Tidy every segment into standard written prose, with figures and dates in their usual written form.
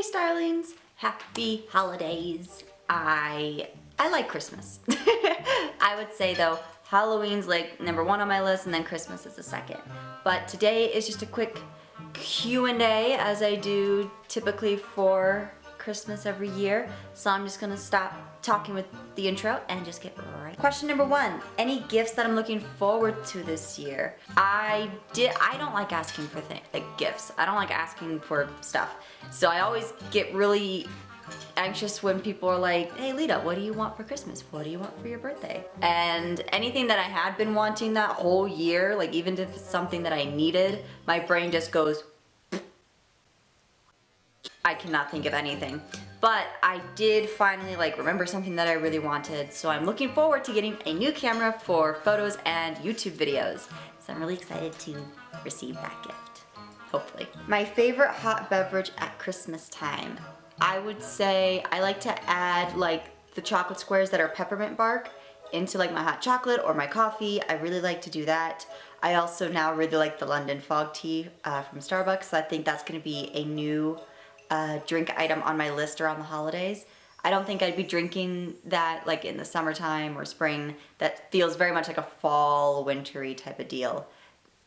Starlings, happy holidays. I like Christmas. I would say though, Halloween's like number one on my list and then Christmas is the second. But today is just a quick Q&A as I do typically for Christmas every year. So I'm just gonna stop talking with the intro and just get right. Question number one, any gifts that I'm looking forward to this year? I don't like asking for gifts. I don't like asking for stuff. So I always get really anxious when people are like, hey Lita, what do you want for Christmas? What do you want for your birthday? And anything that I had been wanting that whole year, like even if it's something that I needed, my brain just goes, I cannot think of anything. But I did finally remember something that I really wanted, so I'm looking forward to getting a new camera for photos and YouTube videos. So I'm really excited to receive that gift, hopefully. My favorite hot beverage at Christmas time. I would say I like to add the chocolate squares that are peppermint bark into my hot chocolate or my coffee. I really like to do that. I also now really like the London Fog tea from Starbucks, so I think that's gonna be a new drink item on my list around the holidays. I don't think I'd be drinking that in the summertime or spring. That feels very much like a fall, wintry type of deal.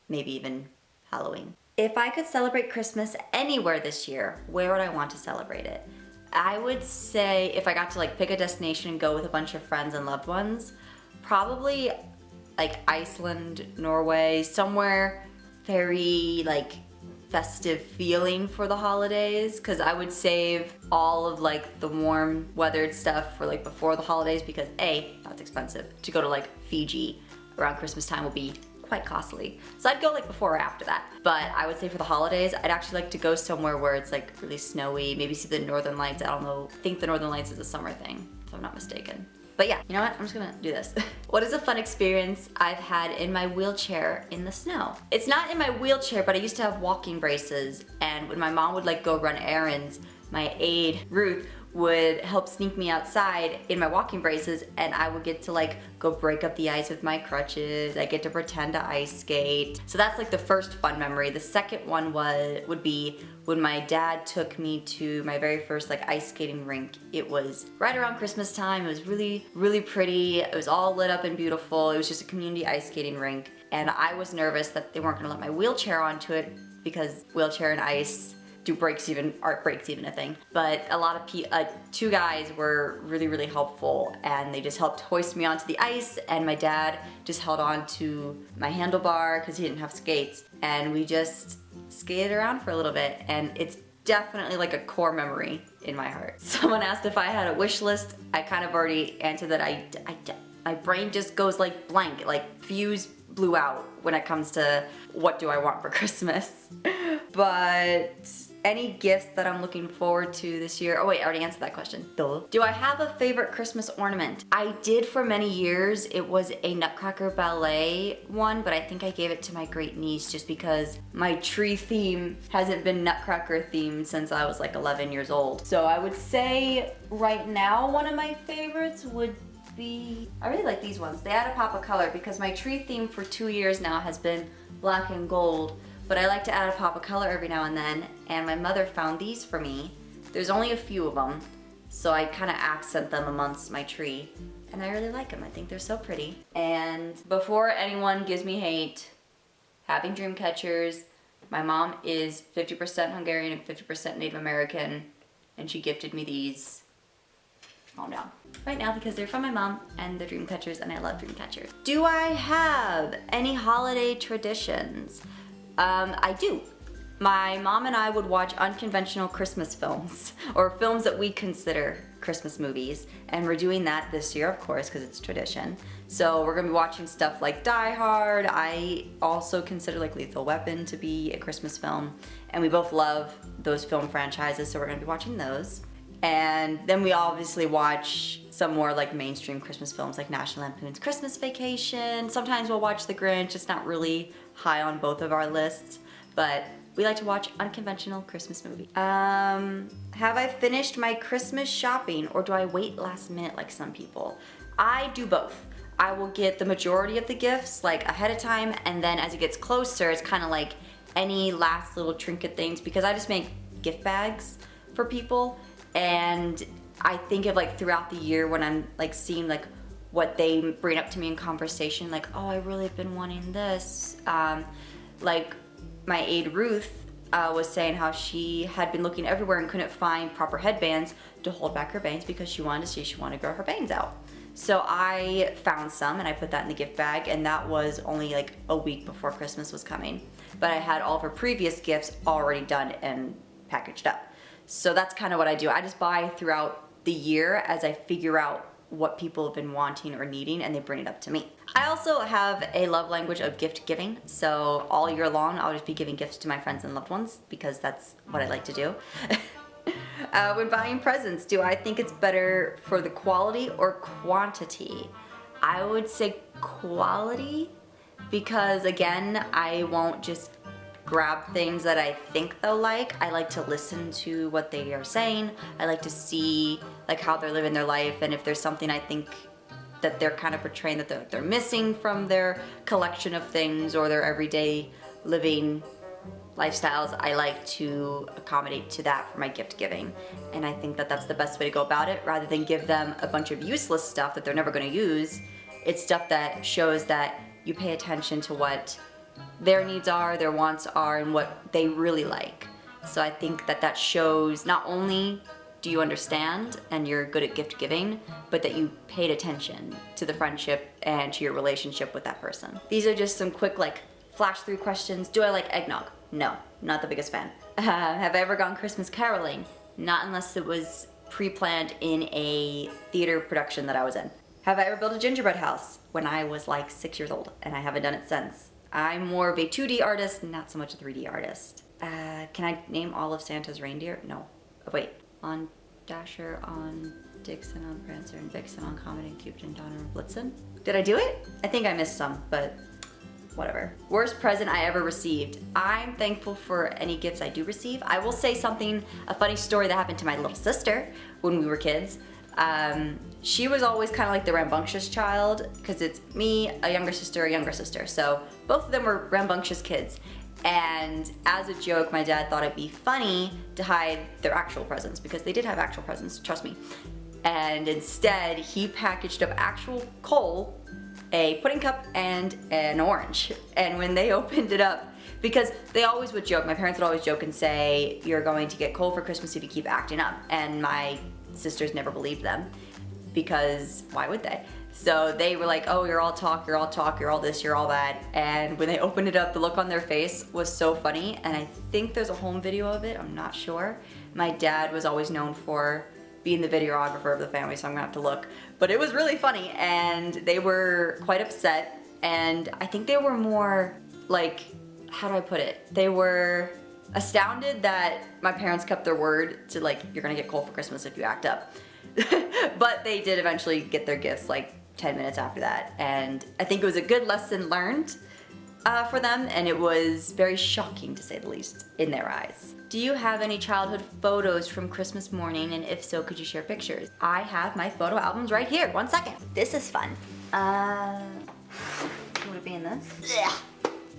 Maybe even Halloween. If I could celebrate Christmas anywhere this year, where would I want to celebrate it? I would say if I got to pick a destination and go with a bunch of friends and loved ones, probably Iceland, Norway, somewhere very festive feeling for the holidays, because I would save all of the warm weathered stuff for before the holidays, because A, that's expensive. To go to Fiji around Christmas time will be quite costly. So I'd go before or after that. But I would say for the holidays, I'd actually like to go somewhere where it's really snowy, maybe see the Northern Lights. I don't know, I think the Northern Lights is a summer thing, if I'm not mistaken. But yeah, you know what? I'm just gonna do this. What is a fun experience I've had in my wheelchair in the snow? It's not in my wheelchair, but I used to have walking braces, and when my mom would go run errands, my aide, Ruth, would help sneak me outside in my walking braces, and I would get to go break up the ice with my crutches. I get to pretend to ice skate. So that's the first fun memory. The second one would be when my dad took me to my very first ice skating rink. It was right around Christmas time. It was really, really pretty. It was all lit up and beautiful. It was just a community ice skating rink, and I was nervous that they weren't gonna let my wheelchair onto it, because wheelchair and ice, aren't brakes even a thing? But a lot of two guys were really, really helpful, and they just helped hoist me onto the ice, and my dad just held on to my handlebar because he didn't have skates, and we just skated around for a little bit, and it's definitely a core memory in my heart. Someone asked if I had a wish list. I kind of already answered that my brain just goes blank, fuse blew out when it comes to what do I want for Christmas. But any gifts that I'm looking forward to this year? Oh wait, I already answered that question. Duh. Do I have a favorite Christmas ornament? I did for many years. It was a Nutcracker Ballet one, but I think I gave it to my great niece just because my tree theme hasn't been Nutcracker themed since I was 11 years old. So I would say right now one of my favorites would be, I really like these ones. They add a pop of color because my tree theme for 2 years now has been black and gold. But I like to add a pop of color every now and then, and my mother found these for me. There's only a few of them, so I kind of accent them amongst my tree, and I really like them. I think they're so pretty. And before anyone gives me hate, having dream catchers, my mom is 50% Hungarian and 50% Native American, and she gifted me these. Calm down. Right now, because they're from my mom and they're dream catchers, and I love dream catchers. Do I have any holiday traditions? I do. My mom and I would watch unconventional Christmas films, or films that we consider Christmas movies, and we're doing that this year, of course, because it's tradition. So we're gonna be watching stuff like Die Hard. I also consider Lethal Weapon to be a Christmas film, and we both love those film franchises, so we're gonna be watching those. And then we obviously watch some more mainstream Christmas films like National Lampoon's Christmas Vacation. Sometimes we'll watch The Grinch. It's not really high on both of our lists, but we like to watch unconventional Christmas movies. Have I finished my Christmas shopping, or do I wait last minute like some people? I do both. I will get the majority of the gifts ahead of time, and then as it gets closer, it's kind of any last little trinket things, because I just make gift bags for people. And I think of like throughout the year when I'm like seeing like what they bring up to me in conversation, like, oh, I really have been wanting this. Like my aide Ruth was saying how she had been looking everywhere and couldn't find proper headbands to hold back her bangs because she wanted to grow her bangs out. So I found some and I put that in the gift bag, and that was only like a week before Christmas was coming. But I had all of her previous gifts already done and packaged up. So that's kind of what I do. I just buy throughout the year as I figure out what people have been wanting or needing, and they bring it up to me. I also have a love language of gift giving, so all year long I'll just be giving gifts to my friends and loved ones because that's what I like to do. When buying presents, do I think it's better for the quality or quantity? I would say quality, because again, I won't just grab things that I think they'll like. I like to listen to what they are saying. I like to see like how they're living their life, and if there's something I think that they're kind of portraying that they're missing from their collection of things or their everyday living lifestyles, I like to accommodate to that for my gift giving. And I think that that's the best way to go about it, rather than give them a bunch of useless stuff that they're never going to use. It's stuff that shows that you pay attention to what their needs are, their wants are, and what they really like. So I think that that shows not only do you understand and you're good at gift giving, but that you paid attention to the friendship and to your relationship with that person. These are just some quick like flash through questions. Do I like eggnog? No, not the biggest fan. Have I ever gone Christmas caroling? Not unless it was pre-planned in a theater production that I was in. Have I ever built a gingerbread house? When I was like 6 years old, and I haven't done it since. I'm more of a 2D artist, not so much a 3D artist. Can I name all of Santa's reindeer? No. Oh, wait. On Dasher, on Dixon, on Prancer, and Vixen, on Comet, and Cupid, and Donner, and Blitzen? Did I do it? I think I missed some, but whatever. Worst present I ever received. I'm thankful for any gifts I do receive. I will say a funny story that happened to my little sister when we were kids. She was always kind of like the rambunctious child, because it's me, a younger sister. So both of them were rambunctious kids. And as a joke, my dad thought it'd be funny to hide their actual presents, because they did have actual presents, trust me. And instead, he packaged up actual coal, a pudding cup, and an orange. And when they opened it up, because they always would joke, my parents would always joke and say, you're going to get coal for Christmas if you keep acting up. And my sisters never believed them, because why would they? So they were like, oh, you're all talk, you're all this, you're all that. And when they opened it up, the look on their face was so funny. And I think there's a home video of it, I'm not sure. My dad was always known for being the videographer of the family, so I'm gonna have to look. But it was really funny, and they were quite upset. And I think they were more like, how do I put it? They were astounded that my parents kept their word to like, you're gonna get coal for Christmas if you act up. But they did eventually get their gifts like 10 minutes after that, and I think it was a good lesson learned for them, and it was very shocking to say the least in their eyes. Do you have any childhood photos from Christmas morning, and if so, could you share pictures? I have my photo albums right here. 1 second. This is fun. Would it be in this? Yeah.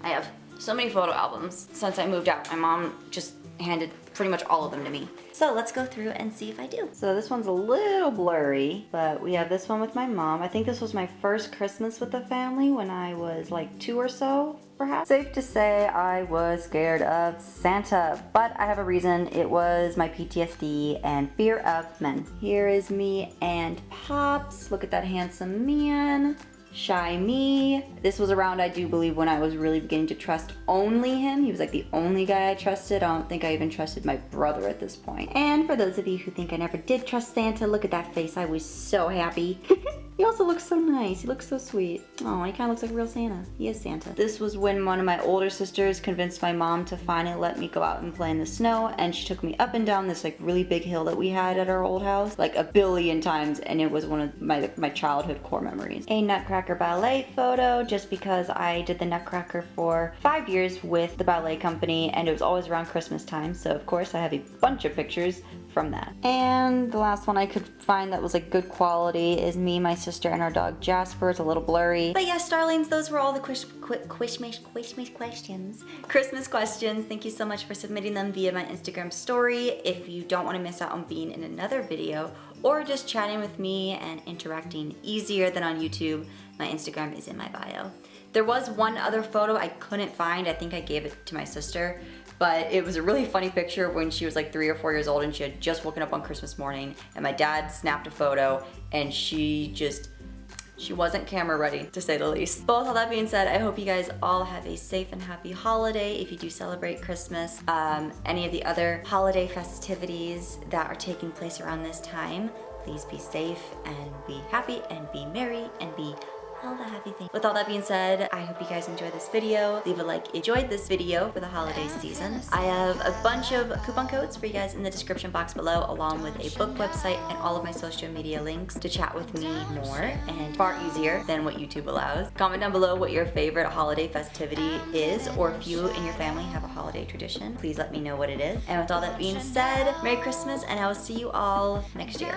I have so many photo albums since I moved out. My mom just handed pretty much all of them to me. So let's go through and see if I do. So this one's a little blurry, but we have this one with my mom. I think this was my first Christmas with the family when I was like 2 or so, perhaps. Safe to say I was scared of Santa, but I have a reason. It was my PTSD and fear of men. Here is me and Pops. Look at that handsome man. Shy me. This was around, I do believe, when I was really beginning to trust only him. He was like the only guy I trusted. I don't think I even trusted my brother at this point. And for those of you who think I never did trust Santa, look at that face. I was so happy. He also looks so nice. He looks so sweet. Oh, he kind of looks like a real Santa. He is Santa. This was when one of my older sisters convinced my mom to finally let me go out and play in the snow, and she took me up and down this like really big hill that we had at our old house like a billion times, and it was one of my childhood core memories. A Nutcracker ballet photo, just because I did the Nutcracker for 5 years with the ballet company, and it was always around Christmas time, so of course I have a bunch of pictures from that. And the last one I could find that was like good quality is me, my sister, and our dog Jasper. It's a little blurry. But yeah, Starlings, those were all the Christmas questions. Thank you so much for submitting them via my Instagram story. If you don't want to miss out on being in another video or just chatting with me and interacting easier than on YouTube, my Instagram is in my bio. There was one other photo I couldn't find. I think I gave it to my sister, but it was a really funny picture when she was like 3 or 4 years old and she had just woken up on Christmas morning, and my dad snapped a photo and she wasn't camera ready, to say the least. But with all that being said, I hope you guys all have a safe and happy holiday if you do celebrate Christmas. Any of the other holiday festivities that are taking place around this time, please be safe and be happy and be merry and be all the happy things. With all that being said, I hope you guys enjoyed this video. Leave a like if you enjoyed this video for the holiday season. I have a bunch of coupon codes for you guys in the description box below, along with a book website and all of my social media links to chat with me more and far easier than what YouTube allows. Comment down below what your favorite holiday festivity is, or if you and your family have a holiday tradition, please let me know what it is. And with all that being said, Merry Christmas, and I will see you all next year.